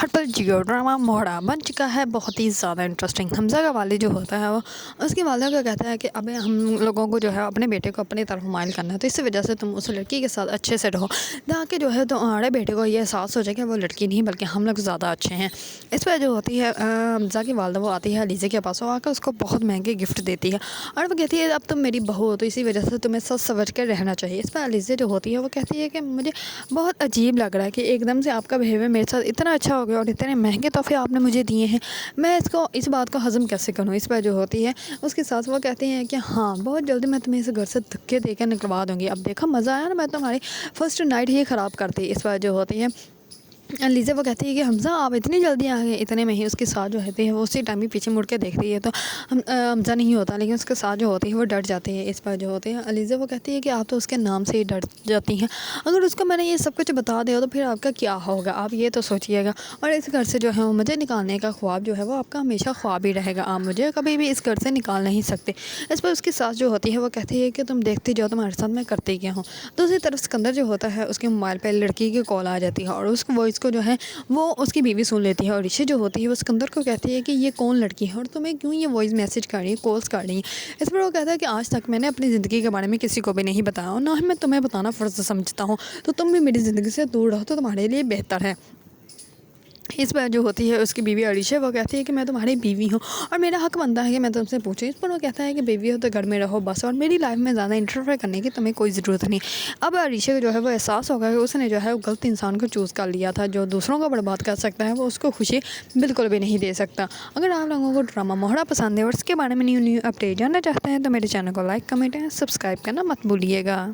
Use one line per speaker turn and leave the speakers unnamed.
हर पल जियो ड्रामा मोहरा बन चुका है बहुत ही ज़्यादा इंटरेस्टिंग। हमज़ा का वालिद जो होता है वो उसकी वालिदा को कहता है कि अबे हम लोगों को जो है अपने बेटे को अपनी तरफ माइल करना है, तो इसी वजह से तुम उस लड़की के साथ अच्छे से रहो ताकि जो है तुम्हारे बेटे को ये एहसास हो जाए कि वो लड़की नहीं बल्कि हम लोग ज़्यादा अच्छे हैं। इस पर जो होती है हमज़ा की वालिदा वो आती है अलीज़ा के पास, वो आकर उसको बहुत महंगे गिफ्ट देती है और वो कहती है अब तुम मेरी बहू हो तो इसी वजह से तुम्हें सच समझ कर रहना चाहिए। इस पर अलीज़ा जो होती है वो कहती है कि मुझे बहुत अजीब लग रहा है कि एकदम से आपका बिहेवियर मेरे साथ इतना अच्छा हो गया और इतने महंगे तोहफे आपने मुझे दिए हैं, मैं इस बात को हज़म कैसे करूँ। इस पर जो होती है उसके साथ वो कहते हैं कि हाँ बहुत जल्दी मैं तुम्हें इस घर से धक्के देकर निकलवा दूँगी। अब देखो मज़ा आया ना, मैं तुम्हारी फर्स्ट नाइट ही ख़राब कर दी। इस पर जो होती है लीज़ा वो कहती है कि हमज़ा आप इतनी जल्दी आ गए। इतने में ही उसके साथ जो होती है वो उसी टाइम ही पीछे मुड़ के देखती है तो हमज़ा नहीं होता, लेकिन उसके साथ जो होती है वो डर जाती है। इस पर जो होती है लीज़ा वो कहती है कि आप तो उसके नाम से ही डर जाती हैं, अगर उसको मैंने ये सब कुछ बता दिया तो फिर आपका क्या होगा, आप ये तो सोचिएगा। और इस घर से जो है वो मुझे निकालने का ख्वाब जो है वो आपका हमेशा ख्वाब ही रहेगा, आप मुझे कभी भी इस घर से निकाल नहीं सकते। इस पर उसकी सास जो होती है वो कहती है कि तुम देखती जाओ तुम्हारे साथ मैं करती क्या हूँ। दूसरी तरफ सिकंदर जो होता है उसके मोबाइल पर लड़की की कॉल आ जाती है और उसको वॉइस को जो है वो उसकी बीवी सुन लेती है और ऋषि जो होती है वो सिकंदर को कहती है कि ये कौन लड़की है और तुम्हें क्यों ये वॉइस मैसेज कर रही है, कॉल्स कर रही है। इस पर वो कहता है कि आज तक मैंने अपनी ज़िंदगी के बारे में किसी को भी नहीं बताया और ना ही मैं तुम्हें बताना फ़र्ज़ समझता हूँ, तो तुम भी मेरी ज़िंदगी से दूर रहो तो तुम्हारे लिए बेहतर है। इस पर जो होती है उसकी बीवी अरीशा वो कहती है कि मैं तुम्हारी बीवी हूँ और मेरा हक बनता है कि मैं तुमसे पूछूं। इस पर वो कहता है कि बीवी हो तो घर में रहो बस, और मेरी लाइफ में ज़्यादा इंटरफेयर करने की तुम्हें कोई ज़रूरत नहीं। अब अरीशा को जो है वो एहसास होगा कि उसने जो है वो गलत इंसान को चूज़ कर लिया था, जो दूसरों को बर्बाद कर सकता है वो उसको खुशी बिल्कुल भी नहीं दे सकता। अगर आप लोगों को ड्रामा मोहरा पसंद है और इसके बारे में न्यू अपडेट जानना चाहते हैं तो मेरे चैनल को लाइक कमेंट एंड सब्सक्राइब करना मत भूलिएगा।